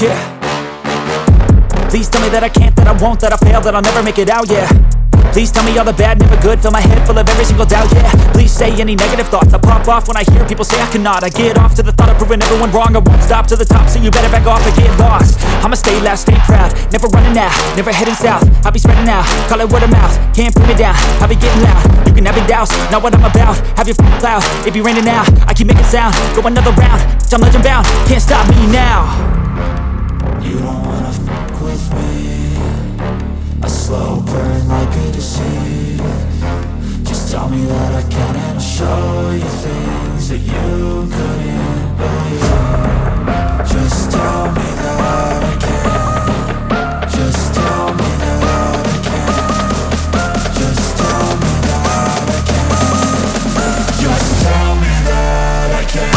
Yeah. Please tell me that I can't, that I won't, that I fail, that I'll never make it out, yeah. Please tell me all the bad, never good, fill my head full of every single doubt, yeah. Please say any negative thoughts, I pop off when I hear people say I cannot. I get off to the thought of proving everyone wrong, I won't stop to the top, so you better back off and get lost. I'ma stay loud, stay proud, never running out, never heading south. I'll be spreading out, call it word of mouth, can't put me down, I'll be getting loud. You can have your doubts, not what I'm about, have your cloud, it be raining now, I keep making sound, go another round, I'm legend bound, can't stop me now. You don't wanna fuck with me, a slow burn like a disease. Just tell me that I can and I'll show you things that you couldn't believe. Just tell me that I can. Just tell me that I can. Just tell me that I can. Just tell me that I can.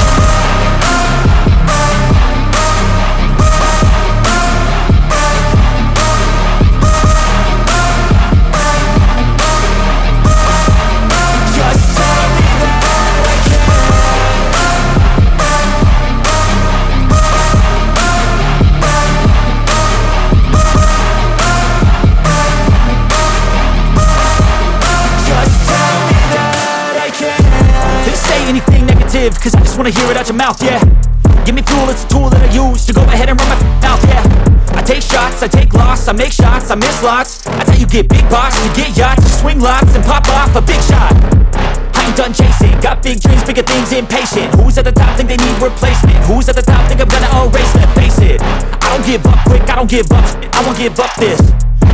Cause I just wanna hear it out your mouth, yeah. Give me fuel, it's a tool that I use to go ahead and run my mouth, yeah. I take shots, I take loss, I make shots, I miss lots. That's how you get big boss, you get yachts, you swing lots and pop off a big shot. I ain't done chasing, got big dreams, bigger things, impatient. Who's at the top think they need replacement? Who's at the top think I'm gonna erase them? Face it, I don't give up quick, I don't give up, I won't give up this.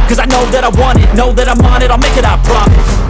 Cause I know that I want it, know that I'm on it, I'll make it, I promise.